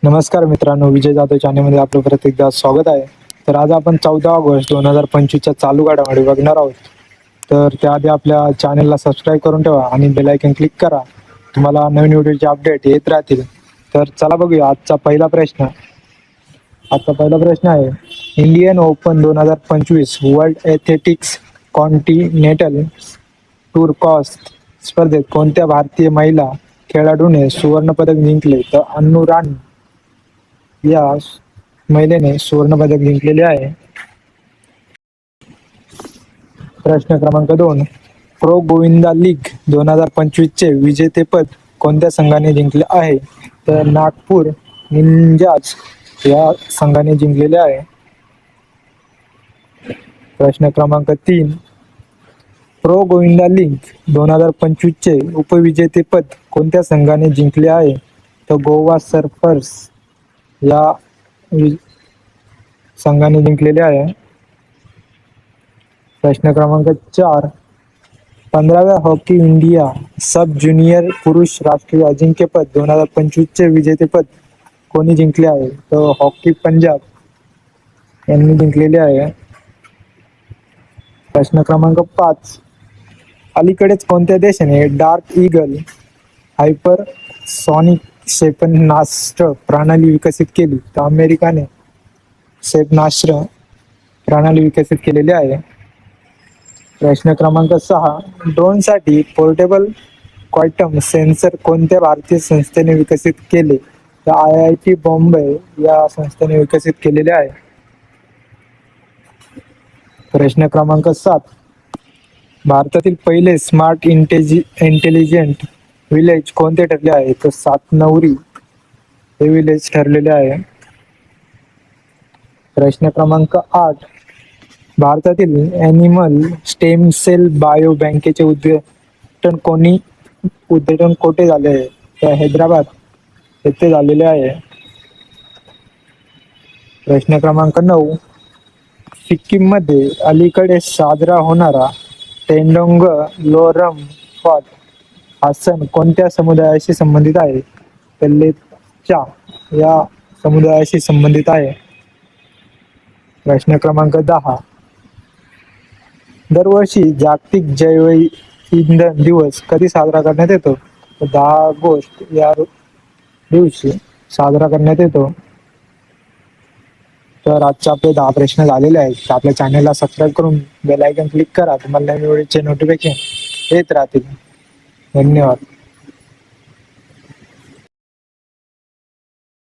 नमस्कार मित्रांनो, विजय जाधव चॅनलमध्ये आपलं परत एकदा स्वागत आहे. तर आज आपण 14 ऑगस्ट 2025 चालू घडामोडी बघणार आहोत. तर त्याआधी आपल्या चॅनलला सबस्क्राईब करून ठेवा आणि बेल आयकॉन क्लिक करा. तुम्हाला नवीन व्हिडिओचे अपडेट येत राहतील. तर चला बघूया आजचा पहिला प्रश्न. आहे, Indian open 2025 world athletics continental tour cross स्पर्धेत कोणत्या भारतीय महिला खेळाडूने सुवर्णपदक जिंकले? तर अन्नू राणी या महिलेने सुवर्णपदक जिंकलेले आहे. प्रश्न क्रमांक 2, प्रो गोविंदा लीग 2025 चे विजेतेपद कोणत्या संघाने जिंकले आहे? तर नागपूर निंजाज या संघाने जिंकलेले आहे. प्रश्न क्रमांक 3, प्रो गोविंदा लीग 2025 चे उपविजेतेपद कोणत्या संघाने जिंकले आहे? तर गोवा सर्फर्स या संघाने जिंकलेले आहे. प्रश्न क्रमांक 4, 15व्या हॉकी इंडिया सब ज्युनियर पुरुष राष्ट्रीय अजिंक्यपद 2025 चे विजेतेपद कोणी जिंकले आहे? तर हॉकी पंजाब यांनी जिंकलेले आहे. प्रश्न क्रमांक 5, अलीकडेच कोणत्या देशाने डार्क ईगल हायपरसॉनिक क्षेपणास्त्र प्रणाली विकसित केली? तर अमेरिकेने क्षेपणास्त्र प्रणाली विकसित केलेली आहे. प्रश्न क्रमांक 6, ड्रोनसाठी पोर्टेबल क्वांटम सेन्सर कोणत्या भारतीय संस्थेने विकसित केले? तर IIT बॉम्बे या संस्थेने विकसित केलेले आहे. प्रश्न क्रमांक 7, भारतातील पहिले स्मार्ट इंटेलिजंट विलेज कोणते ठरले आहे? तर सातनवरी हे विलेज ठरलेले आहे. प्रश्न क्रमांक 8, भारतातील ॲनिमल स्टेम सेल बायो बँकेचे उद्घाटन कोठे झाले आहे? तर हैदराबाद येथे झालेले आहे. प्रश्न क्रमांक 9, सिक्कीममध्ये अलीकडे साजरा होणारा टेंडोंग लोरम फॉट हा सण कोणत्या समुदायाशी संबंधित आहे? तर लेप्चा या समुदायाशी संबंधित आहे. प्रश्न क्रमांक 10, दरवर्षी जागतिक जैवइंधन दिवस कधी साजरा करण्यात येतो? 10 ऑगस्ट या दिवशी साजरा करण्यात येतो. तर आजचे आपले 10 प्रश्न झालेले आहेत. तर आपल्या चॅनलला सबस्क्राईब करून बेल आयकॉन क्लिक करा. तुम्हाला नवीन व्हिडिओचे नोटिफिकेशन येत राहतील. धन्यवाद.